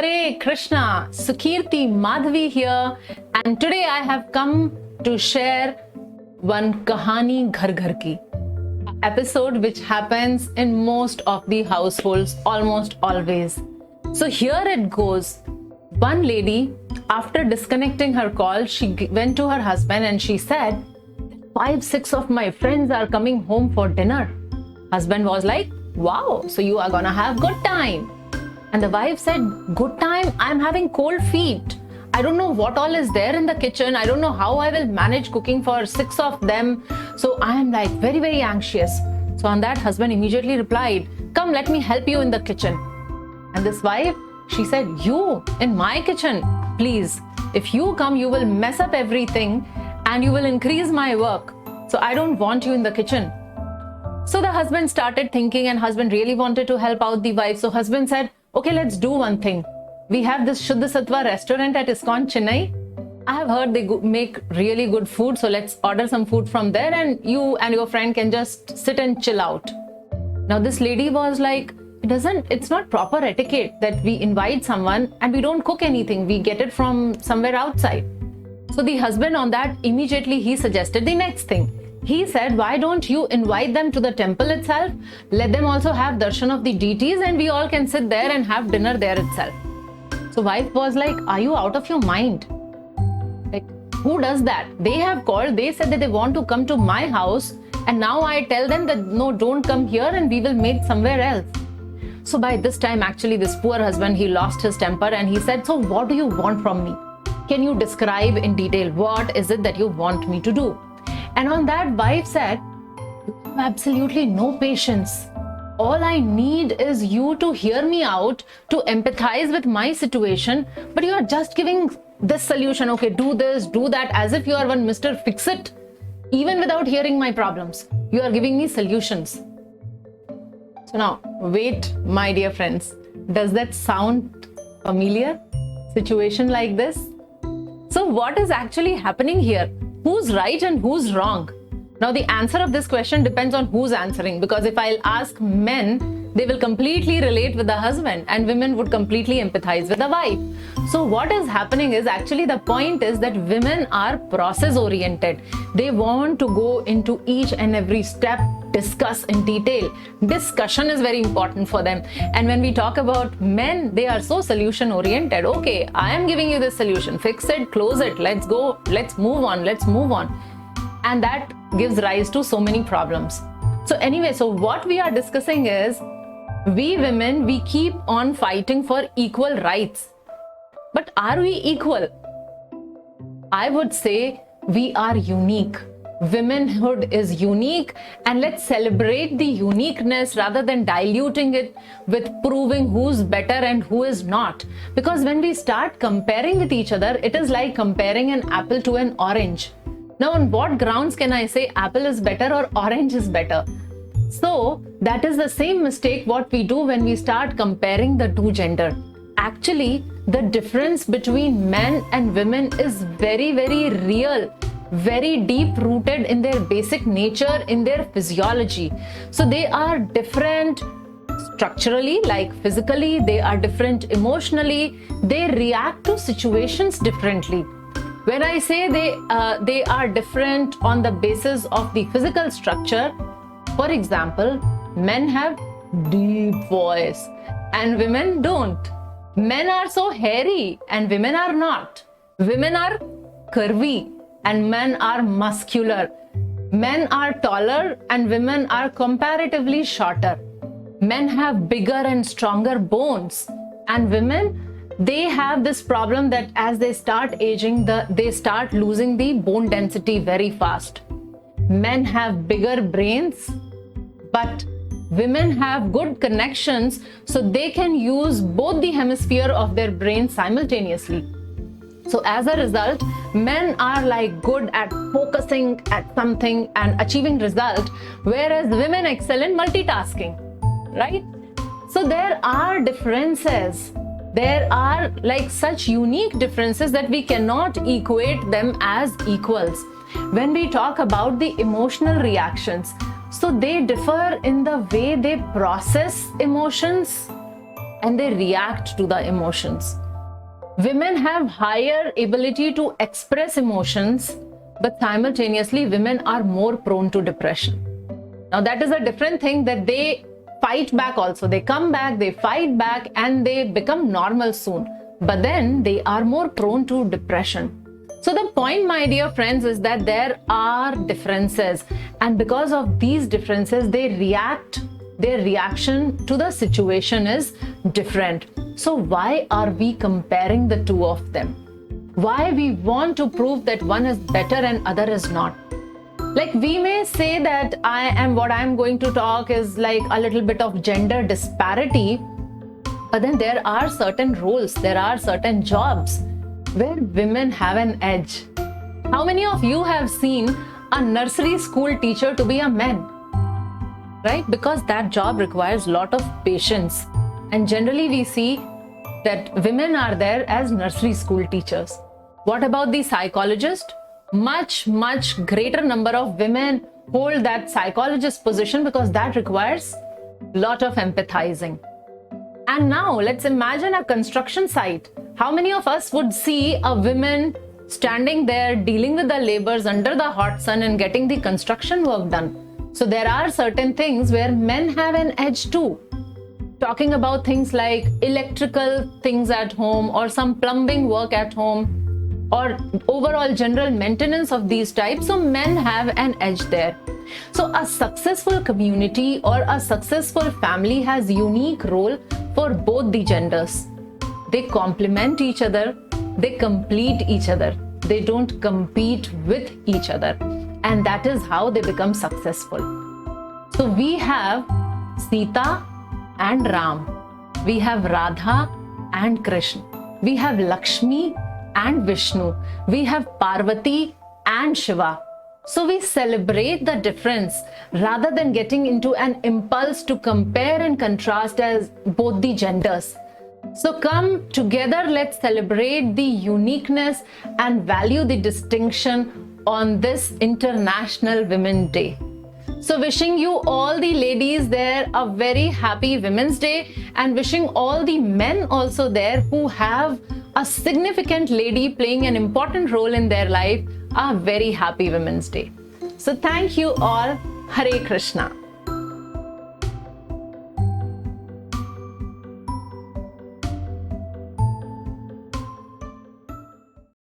Hare Krishna, Sukirti Madhavi here, and today I have come to share one Kahani Ghar Ghar Ki episode which happens in most of the households, almost always. So here it goes. One lady, after disconnecting her call, she went to her husband and she said, 5-6 of my friends are coming home for dinner. Husband was like, wow, so you are gonna have good time. And the wife said, good time? I'm having cold feet. I don't know what all is there in the kitchen. I don't know how I will manage cooking for 6 of them. So I am like very, very anxious. So on that, husband immediately replied, come, let me help you in the kitchen. And this wife, she said, you in my kitchen, please. If you come, you will mess up everything and you will increase my work. So I don't want you in the kitchen. So the husband started thinking, and husband really wanted to help out the wife. So husband said, okay, let's do one thing. We have this Shuddha Sattva restaurant at ISKCON Chennai. I have heard they make really good food. So let's order some food from there and you and your friend can just sit and chill out. Now this lady was like, it's not proper etiquette that we invite someone and we don't cook anything. We get it from somewhere outside. So the husband on that, immediately he suggested the next thing. He said, why don't you invite them to the temple itself? Let them also have darshan of the deities and we all can sit there and have dinner there itself. So wife was like, are you out of your mind? Like, who does that? They have called, they said that they want to come to my house and now I tell them that no, don't come here and we will meet somewhere else. So by this time, actually, this poor husband, he lost his temper and he said, so what do you want from me? Can you describe in detail what is it that you want me to do? And on that, wife said, you have absolutely no patience. All I need is you to hear me out, to empathize with my situation, but you are just giving this solution. Okay, do this, do that, as if you are one Mr. Fix-It. Even without hearing my problems, you are giving me solutions. So now, wait, my dear friends, does that sound familiar? Situation like this? So what is actually happening here? Who's right and who's wrong? Now the answer of this question depends on who's answering, because if I'll ask men, they will completely relate with the husband and women would completely empathize with the wife. So what is happening is, actually the point is that women are process oriented. They want to go into each and every step, discuss in detail. Discussion is very important for them. And when we talk about men, they are so solution oriented. Okay, I am giving you this solution, fix it, close it, let's go, let's move on. And that gives rise to so many problems. So anyway, so what we are discussing is, we women, we keep on fighting for equal rights. But are we equal? I would say we are unique. Womanhood is unique, and let's celebrate the uniqueness rather than diluting it with proving who's better and who is not. Because when we start comparing with each other, it is like comparing an apple to an orange. Now, on what grounds can I say apple is better or orange is better? So that is the same mistake what we do when we start comparing the two gender. Actually, the difference between men and women is very, very real, very deep rooted in their basic nature, in their physiology. So they are different structurally, like physically, they are different emotionally, they react to situations differently. When I say they are different on the basis of the physical structure, for example, men have deep voice and women don't. Men are so hairy and women are not. Women are curvy and men are muscular. Men are taller and women are comparatively shorter. Men have bigger and stronger bones, and women, they have this problem that as they start aging, they start losing the bone density very fast. Men have bigger brains, but women have good connections, so they can use both the hemisphere of their brain simultaneously. So as a result, men are like good at focusing at something and achieving result, whereas women excel in multitasking, right? So there are differences. There are like such unique differences that we cannot equate them as equals. When we talk about the emotional reactions, so they differ in the way they process emotions. and they react to the emotions. Women have higher ability to express emotions, but simultaneously women are more prone to depression. Now that is a different thing, that they fight back also. They come back, they fight back, and they become normal soon. But then they are more prone to depression. So the point, my dear friends, is that there are differences. And because of these differences, their reaction to the situation is different. So why are we comparing the two of them? Why we want to prove that one is better and other is not? Like, we may say that what I'm going to talk is like a little bit of gender disparity, but then there are certain roles, there are certain jobs where women have an edge. How many of you have seen a nursery school teacher to be a man? Right? Because that job requires a lot of patience. And generally we see that women are there as nursery school teachers. What about the psychologist? Much greater number of women hold that psychologist position because that requires a lot of empathizing. And now let's imagine a construction site. How many of us would see a woman standing there dealing with the laborers under the hot sun and getting the construction work done? So there are certain things where men have an edge too. Talking about things like electrical things at home, or some plumbing work at home, or overall general maintenance of these types. So men have an edge there. So a successful community or a successful family has unique role for both the genders. They complement each other, they complete each other. They don't compete with each other. And that is how they become successful. So we have Sita and Ram. We have Radha and Krishna. We have Lakshmi and Vishnu. We have Parvati and Shiva. So we celebrate the difference rather than getting into an impulse to compare and contrast as both the genders. So come together, let's celebrate the uniqueness and value the distinction on this International Women's Day. So wishing you all the ladies there a very happy Women's Day, and wishing all the men also there who have a significant lady playing an important role in their life a very happy Women's Day. So thank you all. Hare Krishna.